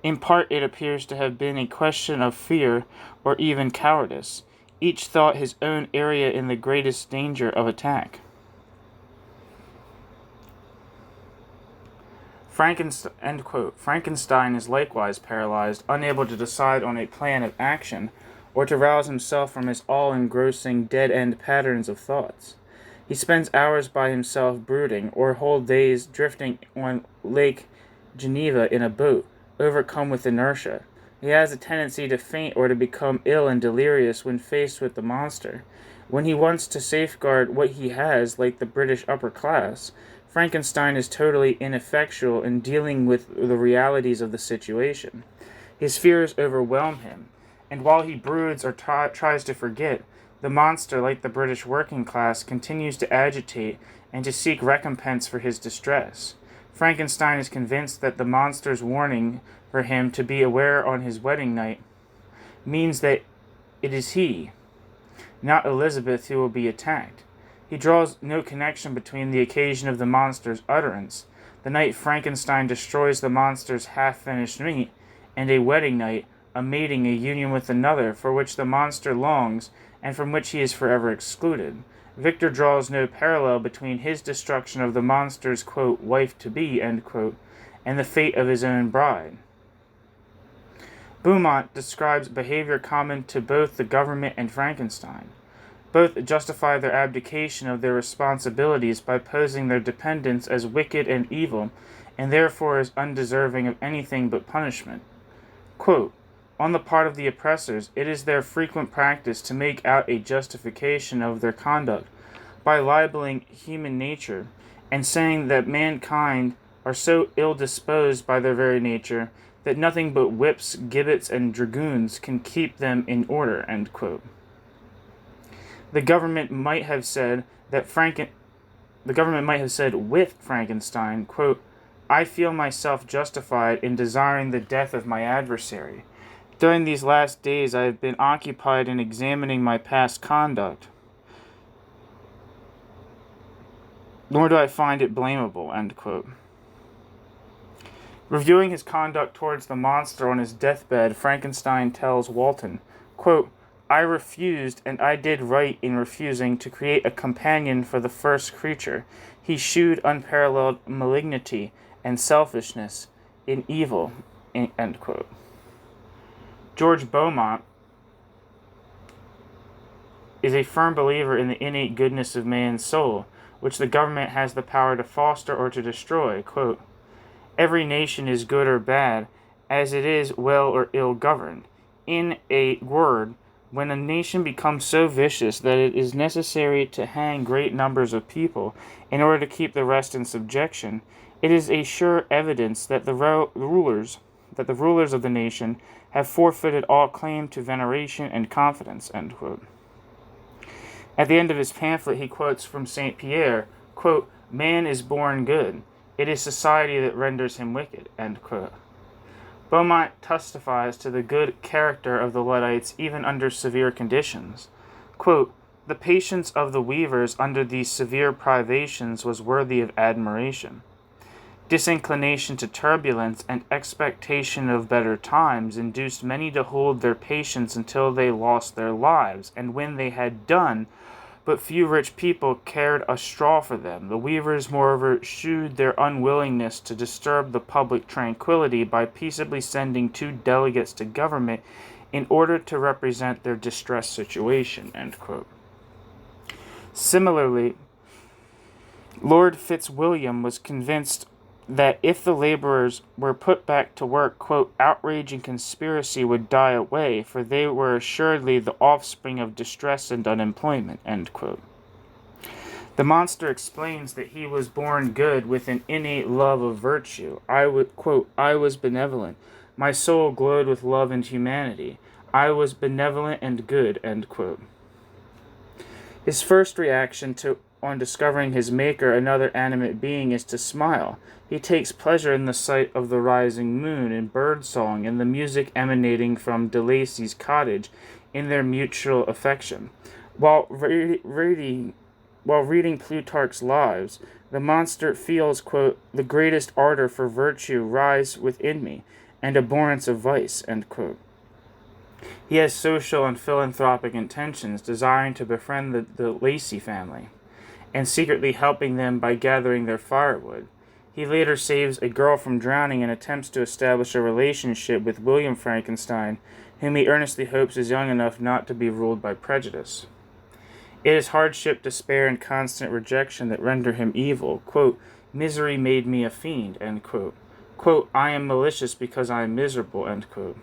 In part, it appears to have been a question of fear or even cowardice. Each thought his own area in the greatest danger of attack." End quote. Frankenstein is likewise paralyzed, unable to decide on a plan of action or to rouse himself from his all-engrossing dead-end patterns of thoughts. He spends hours by himself brooding, or whole days drifting on Lake Geneva in a boat, overcome with inertia. He has a tendency to faint or to become ill and delirious when faced with the monster. When he wants to safeguard what he has, like the British upper class, Frankenstein is totally ineffectual in dealing with the realities of the situation. His fears overwhelm him, and while he broods or tries to forget, The monster, like the British working class, continues to agitate and to seek recompense for his distress. Frankenstein is convinced that the monster's warning for him to be aware on his wedding night means that it is he, not Elizabeth, who will be attacked. He draws no connection between the occasion of the monster's utterance, the night Frankenstein destroys the monster's half-finished meat, and a wedding night, a mating, a union with another, for which the monster longs, and from which he is forever excluded. Victor draws no parallel between his destruction of the monster's, quote, wife-to-be, end quote, and the fate of his own bride. Beaumont describes behavior common to both the government and Frankenstein. Both justify their abdication of their responsibilities by posing their dependents as wicked and evil, and therefore as undeserving of anything but punishment. Quote, on the part of the oppressors, it is their frequent practice to make out a justification of their conduct by libeling human nature, and saying that mankind are so ill-disposed by their very nature that nothing but whips, gibbets, and dragoons can keep them in order, end quote. The government might have said with Frankenstein, quote, I feel myself justified in desiring the death of my adversary. During these last days I have been occupied in examining my past conduct, nor do I find it blamable, end quote. Reviewing his conduct towards the monster on his deathbed, Frankenstein tells Walton, quote, I refused, and I did right in refusing, to create a companion for the first creature. He shewed unparalleled malignity and selfishness in evil, end quote. George Beaumont is a firm believer in the innate goodness of man's soul, which the government has the power to foster or to destroy. Quote, every nation is good or bad, as it is well or ill governed. In a word, when a nation becomes so vicious that it is necessary to hang great numbers of people in order to keep the rest in subjection, it is a sure evidence that the rulers of the nation have forfeited all claim to veneration and confidence, end quote. At the end of his pamphlet, he quotes from St. Pierre, quote, man is born good. It is society that renders him wicked, end quote. Beaumont testifies to the good character of the Luddites even under severe conditions. Quote, the patience of the weavers under these severe privations was worthy of admiration. Disinclination to turbulence and expectation of better times induced many to hold their patience until they lost their lives, and when they had done, but few rich people cared a straw for them. The weavers, moreover, shewed their unwillingness to disturb the public tranquillity by peaceably sending 2 delegates to government in order to represent their distressed situation, end quote. Similarly, Lord Fitzwilliam was convinced that if the laborers were put back to work, quote, outrage and conspiracy would die away, for they were assuredly the offspring of distress and unemployment, end quote. The monster explains that he was born good with an innate love of virtue. I was benevolent. My soul glowed with love and humanity. I was benevolent and good, end quote. His first reaction on discovering his maker, another animate being, is to smile. He takes pleasure in the sight of the rising moon, in birdsong, and the music emanating from De Lacy's cottage, in their mutual affection. While reading Plutarch's Lives, the monster feels, quote, the greatest ardor for virtue rise within me, and abhorrence of vice, end quote. He has social and philanthropic intentions, desiring to befriend the Lacy family, and secretly helping them by gathering their firewood. He later saves a girl from drowning and attempts to establish a relationship with William Frankenstein, whom he earnestly hopes is young enough not to be ruled by prejudice. It is hardship, despair, and constant rejection that render him evil. Quote, misery made me a fiend, end quote. Quote, I am malicious because I am miserable, end quote.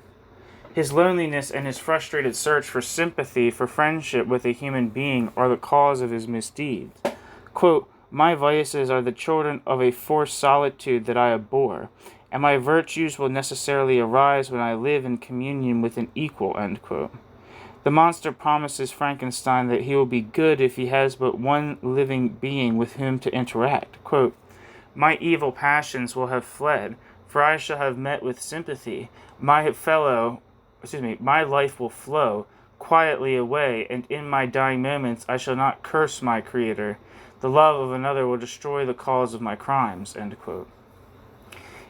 His loneliness and his frustrated search for sympathy, for friendship with a human being, are the cause of his misdeeds. Quote, my vices are the children of a forced solitude that I abhor, and my virtues will necessarily arise when I live in communion with an equal, end quote. The monster promises Frankenstein that he will be good if he has but one living being with whom to interact. Quote, "My evil passions will have fled, for I shall have met with sympathy. My life will flow quietly away, and in my dying moments I shall not curse my Creator. The love of another will destroy the cause of my crimes." End quote.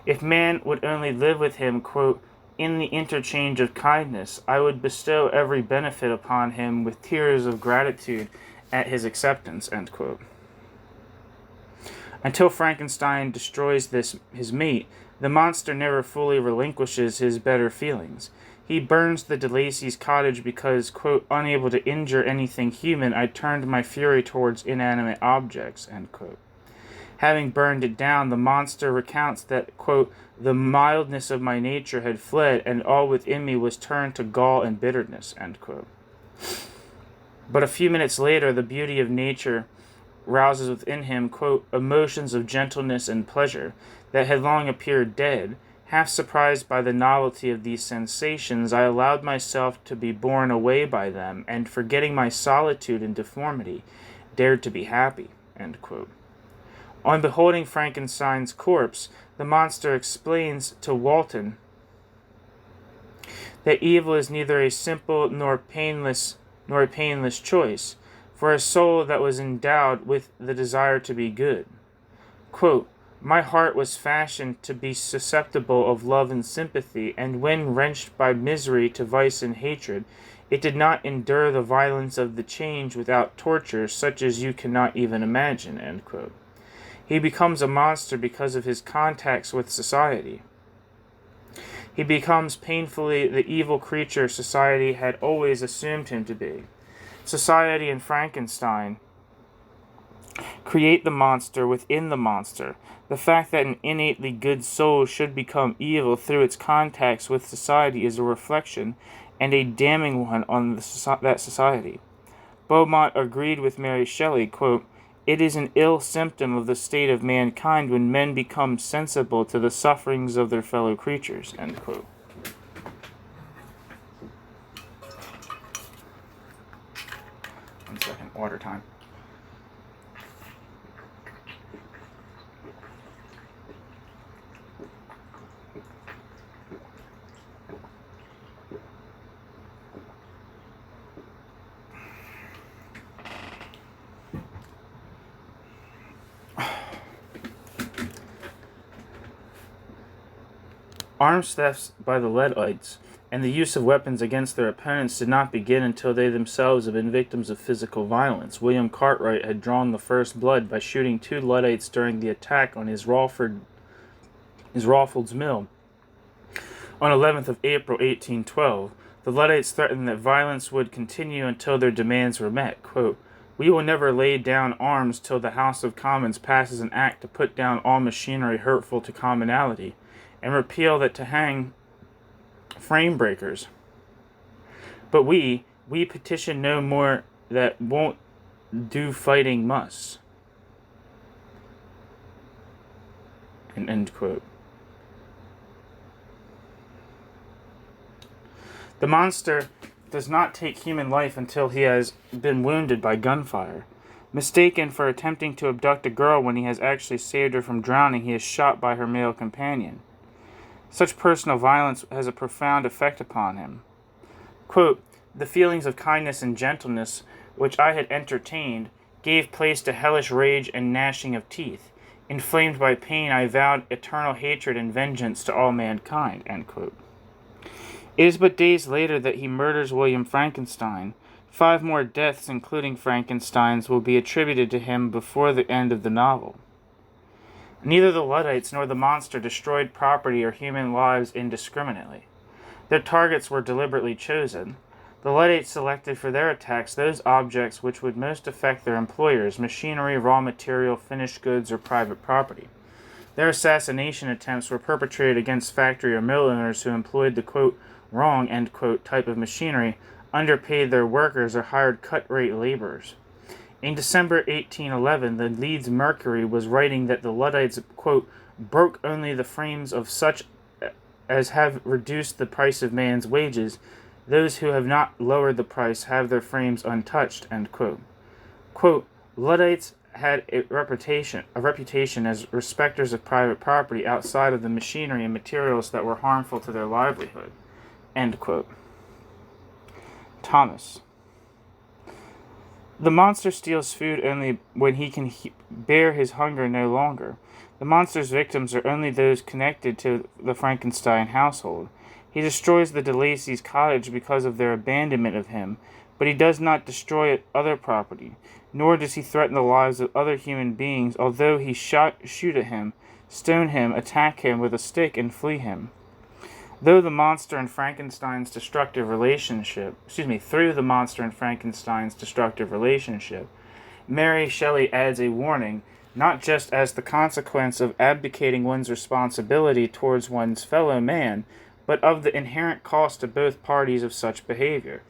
If man would only live with him, quote, "in the interchange of kindness, I would bestow every benefit upon him with tears of gratitude at his acceptance." End quote. Until Frankenstein destroys his mate, the monster never fully relinquishes his better feelings. He burns the de Lacy's cottage because, quote, "unable to injure anything human, I turned my fury towards inanimate objects." End quote. Having burned it down, the monster recounts that, quote, "the mildness of my nature had fled, and all within me was turned to gall and bitterness." End quote. But a few minutes later, the beauty of nature rouses within him, quote, "emotions of gentleness and pleasure that had long appeared dead. Half surprised by the novelty of these sensations, I allowed myself to be borne away by them, and forgetting my solitude and deformity, dared to be happy." End quote. On beholding Frankenstein's corpse, the monster explains to Walton that evil is neither a simple nor a painless choice, for a soul that was endowed with the desire to be good. Quote, "My heart was fashioned to be susceptible of love and sympathy, and when wrenched by misery to vice and hatred, it did not endure the violence of the change without torture such as you cannot even imagine." End quote. He becomes a monster because of his contacts with society. He becomes painfully the evil creature society had always assumed him to be. Society and Frankenstein create the monster within the monster. The fact that an innately good soul should become evil through its contacts with society is a reflection, and a damning one, on that society. Beaumont agreed with Mary Shelley, quote, "It is an ill symptom of the state of mankind when men become sensible to the sufferings of their fellow creatures." End quote. One second, water time. Arms thefts by the Luddites and the use of weapons against their opponents did not begin until they themselves had been victims of physical violence. William Cartwright had drawn the first blood by shooting 2 Luddites during the attack on his Rawford's mill. On 11th of April, 1812, the Luddites threatened that violence would continue until their demands were met. Quote, "We will never lay down arms till the House of Commons passes an act to put down all machinery hurtful to commonalty, and repeal that to hang frame breakers. But we petition no more that won't do fighting must." End quote. The monster does not take human life until he has been wounded by gunfire. Mistaken for attempting to abduct a girl when he has actually saved her from drowning, he is shot by her male companion. Such personal violence has a profound effect upon him. Quote, "The feelings of kindness and gentleness which I had entertained gave place to hellish rage and gnashing of teeth. Inflamed by pain, I vowed eternal hatred and vengeance to all mankind." End quote. It is but days later that he murders William Frankenstein. 5 more deaths, including Frankenstein's, will be attributed to him before the end of the novel. Neither the Luddites nor the monster destroyed property or human lives indiscriminately. Their targets were deliberately chosen. The Luddites selected for their attacks those objects which would most affect their employers: machinery, raw material, finished goods, or private property. Their assassination attempts were perpetrated against factory or mill owners who employed the, quote, "wrong," end quote, type of machinery, underpaid their workers, or hired cut-rate laborers. In December 1811, the Leeds Mercury was writing that the Luddites, quote, "broke only the frames of such as have reduced the price of man's wages, Those who have not lowered the price have their frames untouched, end quote. Quote, Luddites had a reputation as respecters of private property outside of the machinery and materials that were harmful to their livelihood, end quote. Thomas. The monster steals food only when he can bear his hunger no longer. The monster's victims are only those connected to the Frankenstein household. He destroys the DeLacy's cottage because of their abandonment of him, but he does not destroy other property, nor does he threaten the lives of other human beings, although he shoot at him, stone him, attack him with a stick, and flee him. Through the monster and Frankenstein's destructive relationship, Mary Shelley adds a warning, not just as the consequence of abdicating one's responsibility towards one's fellow man, but of the inherent cost to both parties of such behavior.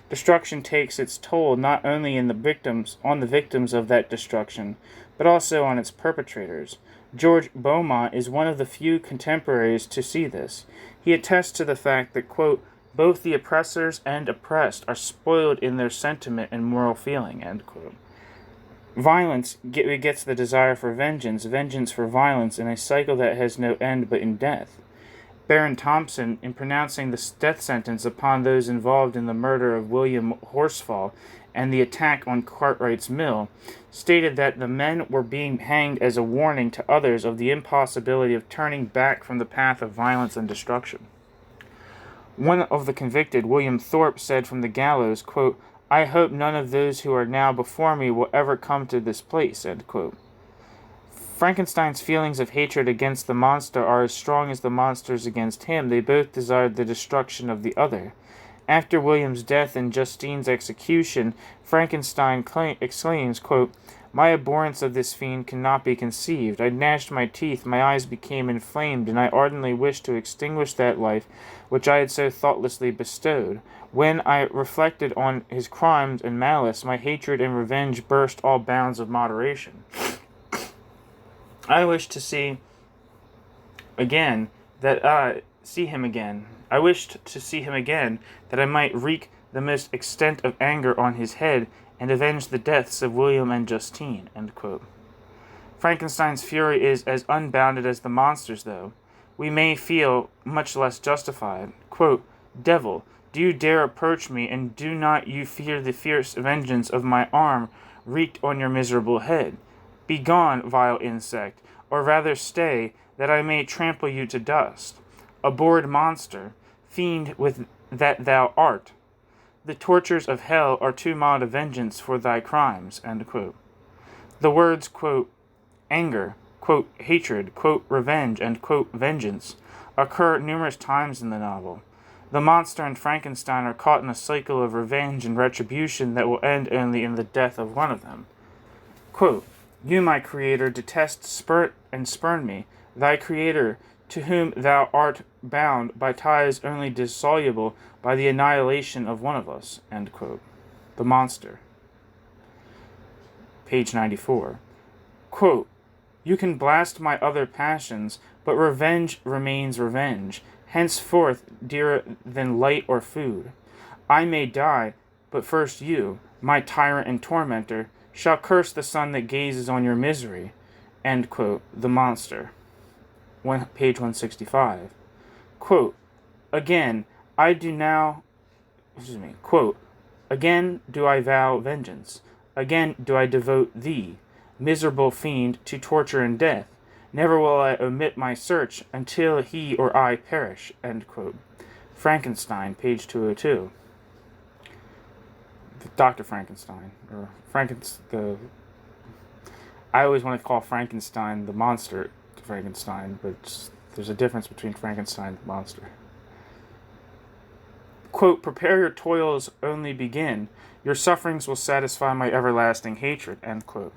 Destruction takes its toll not only on the victims of that destruction, but also on its perpetrators. George Beaumont is one of the few contemporaries to see this. He attests to the fact that, quote, both the oppressors and oppressed are spoiled in their sentiment and moral feeling, end quote. Violence begets the desire for vengeance, vengeance for violence, in a cycle that has no end but in death. Baron Thompson, in pronouncing the death sentence upon those involved in the murder of William Horsfall and the attack on Cartwright's mill, stated that the men were being hanged as a warning to others of the impossibility of turning back from the path of violence and destruction. One of the convicted, William Thorpe, said from the gallows, quote, I hope none of those who are now before me will ever come to this place, end quote. Frankenstein's feelings of hatred against the monster are as strong as the monster's against him. They both desired the destruction of the other. After William's death and Justine's execution, Frankenstein exclaims, quote, my abhorrence of this fiend cannot be conceived. I gnashed my teeth, my eyes became inflamed, and I ardently wished to extinguish that life which I had so thoughtlessly bestowed. When I reflected on his crimes and malice, my hatred and revenge burst all bounds of moderation. I wished to see him again, that I might wreak the most extent of anger on his head and avenge the deaths of William and Justine, end quote. Frankenstein's fury is as unbounded as the monster's, though we may feel much less justified. Quote, Devil, do you dare approach me, and do not you fear the fierce vengeance of my arm wreaked on your miserable head? Begone, vile insect, or rather stay, that I may trample you to dust. Abhorred monster, fiend with that thou art. The tortures of hell are too mild a vengeance for thy crimes, end quote. The words, quote, anger, quote, hatred, quote, revenge, and quote, vengeance occur numerous times in the novel. The monster and Frankenstein are caught in a cycle of revenge and retribution that will end only in the death of one of them. Quote, you, my creator, detest, spurn, and spurn me, thy creator, to whom thou art bound by ties only dissoluble by the annihilation of one of us, end quote. The monster. Page 94. Quote, you can blast my other passions, but revenge remains revenge, henceforth dearer than light or food. I may die, but first you, my tyrant and tormentor, shall curse the sun that gazes on your misery, end quote. The monster. Page 165. Quote, again, quote, again do I vow vengeance, again do I devote thee, miserable fiend, to torture and death. Never will I omit my search until he or I perish, end quote. Frankenstein, page 202. Dr. Frankenstein, or I always want to call Frankenstein the monster Frankenstein, but there's a difference between Frankenstein and the monster. Quote, prepare your toils only begin, your sufferings will satisfy my everlasting hatred, end quote.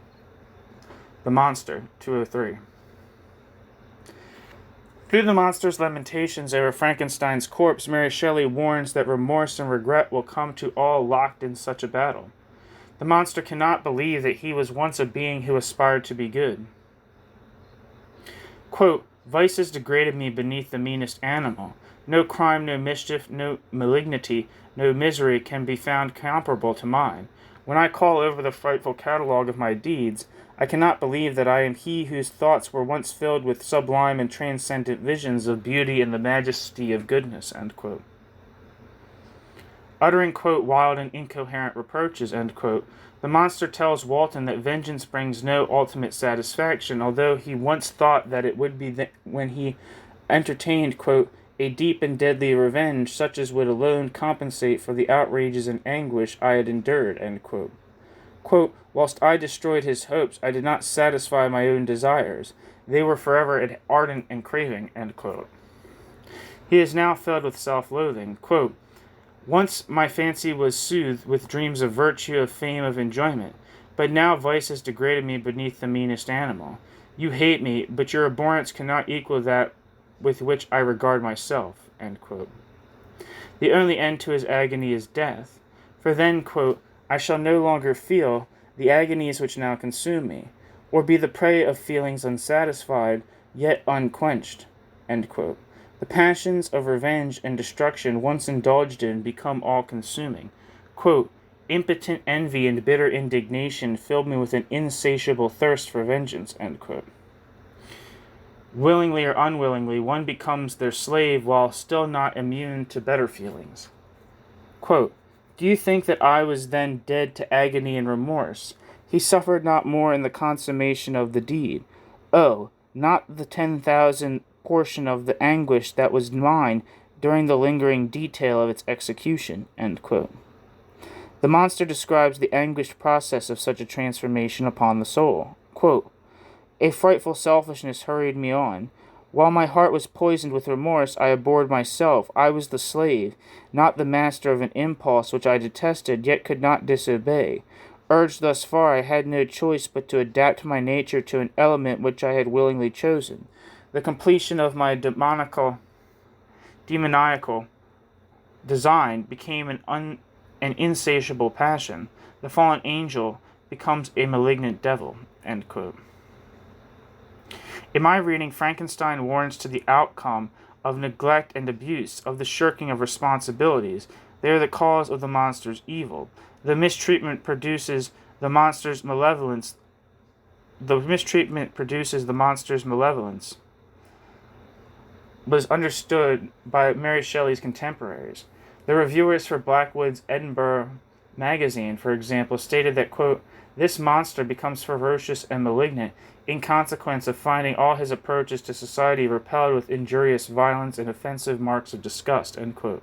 The monster, 203. Through the monster's lamentations over Frankenstein's corpse, Mary Shelley warns that remorse and regret will come to all locked in such a battle. The monster cannot believe that he was once a being who aspired to be good. Quote, vice has degraded me beneath the meanest animal. No crime, no mischief, no malignity, no misery can be found comparable to mine. When I call over the frightful catalogue of my deeds, I cannot believe that I am he whose thoughts were once filled with sublime and transcendent visions of beauty and the majesty of goodness." End quote. Uttering, quote, "wild and incoherent reproaches," end quote, the monster tells Walton that vengeance brings no ultimate satisfaction, although he once thought that it would be when he entertained, quote, "a deep and deadly revenge, such as would alone compensate for the outrages and anguish I had endured," end quote. Quote, "Whilst I destroyed his hopes, I did not satisfy my own desires. They were forever ardent and craving," end quote. He is now filled with self-loathing. Quote, "Once my fancy was soothed with dreams of virtue, of fame, of enjoyment, but now vice has degraded me beneath the meanest animal. You hate me, but your abhorrence cannot equal that with which I regard myself," end quote. The only end to his agony is death, for then, quote, "I shall no longer feel the agonies which now consume me, or be the prey of feelings unsatisfied, yet unquenched," end quote. "The passions of revenge and destruction once indulged in become all-consuming. Quote, impotent envy and bitter indignation filled me with an insatiable thirst for vengeance," end quote. Willingly or unwillingly, one becomes their slave while still not immune to better feelings. Quote, "Do you think that I was then dead to agony and remorse? He suffered not more in the consummation of the deed. Oh, not the 10,000th portion of the anguish that was mine during the lingering detail of its execution," end quote. The monster describes the anguished process of such a transformation upon the soul. Quote, "A frightful selfishness hurried me on. While my heart was poisoned with remorse, I abhorred myself. I was the slave, not the master of an impulse which I detested, yet could not disobey. Urged thus far, I had no choice but to adapt my nature to an element which I had willingly chosen. The completion of my demoniacal design became an insatiable passion. The fallen angel becomes a malignant devil," end quote. In my reading, Frankenstein warns to the outcome of neglect and abuse, of the shirking of responsibilities. They are the cause of the monster's evil. The mistreatment produces the monster's malevolence. Was understood by Mary Shelley's contemporaries. The reviewers for Blackwood's Edinburgh magazine, for example, stated that, quote, "This monster becomes ferocious and malignant in consequence of finding all his approaches to society repelled with injurious violence and offensive marks of disgust," end quote.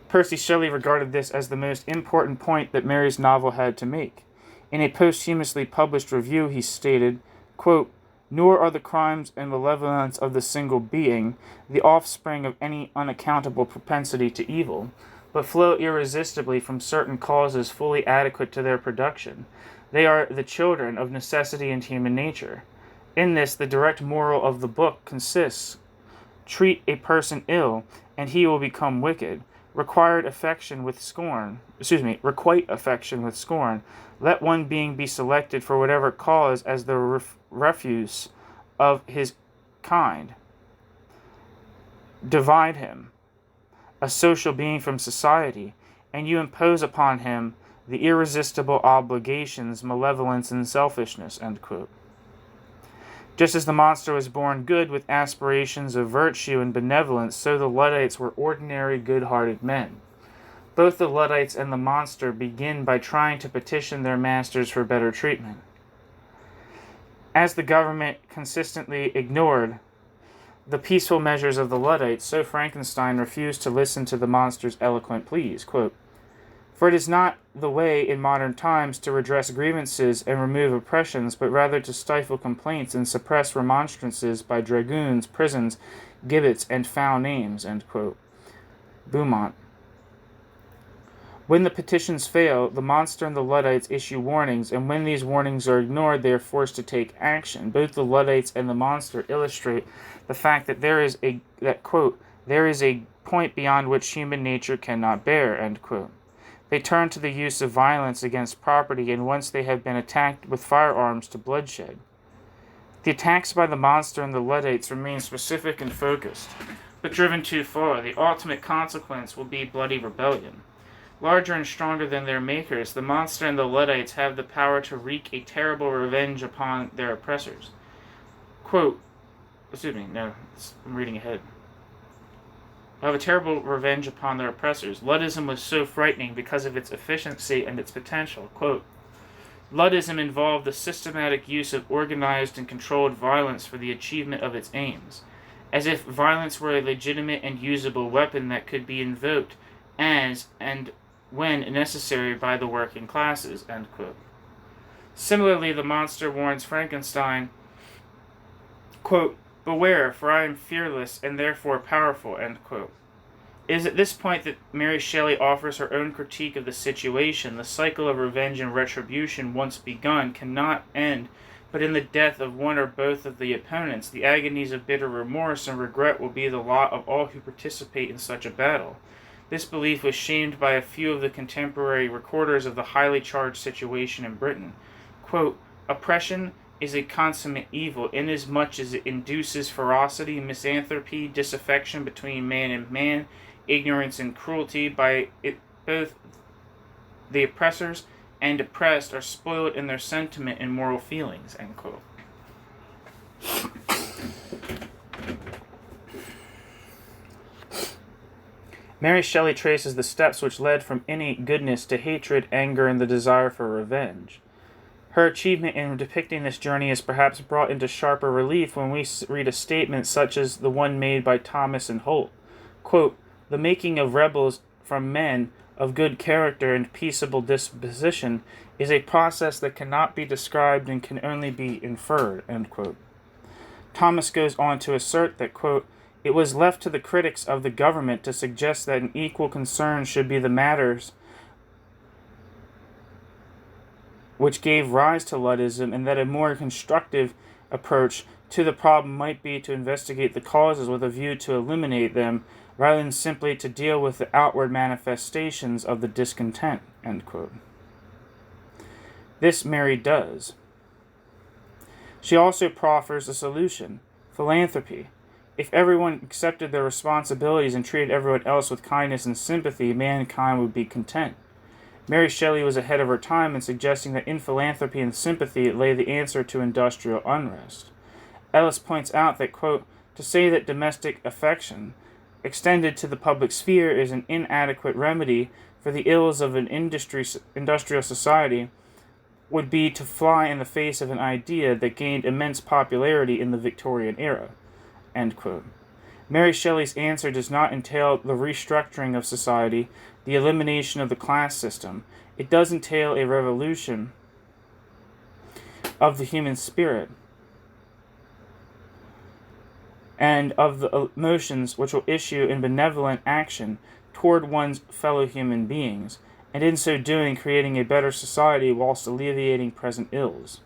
Percy Shelley regarded this as the most important point that Mary's novel had to make. In a posthumously published review, he stated, quote, "Nor are the crimes and malevolence of the single being the offspring of any unaccountable propensity to evil, but flow irresistibly from certain causes fully adequate to their production. They are the children of necessity and human nature. In this, the direct moral of the book consists: treat a person ill, and he will become wicked. Requite affection with scorn. Let one being be selected for whatever cause as the refuse of his kind. Divide him, a social being, from society, and you impose upon him the irresistible obligations, malevolence, and selfishness," end quote. Just as the monster was born good with aspirations of virtue and benevolence, so the Luddites were ordinary good-hearted men. Both the Luddites and the monster begin by trying to petition their masters for better treatment. As the government consistently ignored the peaceful measures of the Luddites, so Frankenstein refused to listen to the monster's eloquent pleas. Quote, "For it is not the way in modern times to redress grievances and remove oppressions, but rather to stifle complaints and suppress remonstrances by dragoons, prisons, gibbets, and foul names," end quote. Beaumont. When the petitions fail, the monster and the Luddites issue warnings, and when these warnings are ignored, they are forced to take action. Both the Luddites and the monster illustrate the fact that there is a point beyond which human nature cannot bear," end quote. They turn to the use of violence against property, and once they have been attacked with firearms, to bloodshed. The attacks by the monster and the Luddites remain specific and focused. but driven too far. The ultimate consequence will be bloody rebellion. Larger and stronger than their makers, the monster and the Luddites have the power to wreak a terrible revenge upon their oppressors. Quote, I'm reading ahead. Have a terrible revenge upon their oppressors. Luddism was so frightening because of its efficiency and its potential. Quote, Luddism involved the systematic use of organized and controlled violence for the achievement of its aims, as if violence were a legitimate and usable weapon that could be invoked as and when necessary by the working classes. End quote. Similarly, the monster warns Frankenstein, quote, Beware, for I am fearless and therefore powerful, end quote. It is at this point that Mary Shelley offers her own critique of the situation. The cycle of revenge and retribution, once begun, cannot end but in the death of one or both of the opponents. The agonies of bitter remorse and regret will be the lot of all who participate in such a battle. This belief was shamed by a few of the contemporary recorders of the highly charged situation in Britain. Quote, Oppression is a consummate evil, inasmuch as it induces ferocity, misanthropy, disaffection between man and man, ignorance and cruelty. By it, both the oppressors and oppressed are spoiled in their sentiment and moral feelings. End quote. Mary Shelley traces the steps which led from any goodness to hatred, anger, and the desire for revenge. Her achievement in depicting this journey is perhaps brought into sharper relief when we read a statement such as the one made by Thomas and Holt. Quote, The making of rebels from men of good character and peaceable disposition is a process that cannot be described and can only be inferred. End quote. Thomas goes on to assert that, quote, It was left to the critics of the government to suggest that an equal concern should be the matters which gave rise to Luddism, and that a more constructive approach to the problem might be to investigate the causes with a view to eliminate them, rather than simply to deal with the outward manifestations of the discontent. End quote. This Mary does. She also proffers a solution: philanthropy. If everyone accepted their responsibilities and treated everyone else with kindness and sympathy, mankind would be content. Mary Shelley was ahead of her time in suggesting that in philanthropy and sympathy lay the answer to industrial unrest. Ellis points out that, quote, To say that domestic affection extended to the public sphere is an inadequate remedy for the ills of an industrial society would be to fly in the face of an idea that gained immense popularity in the Victorian era. End quote. Mary Shelley's answer does not entail the restructuring of society, the elimination of the class system. It does entail a revolution of the human spirit and of the emotions which will issue in benevolent action toward one's fellow human beings, and in so doing creating a better society whilst alleviating present ills.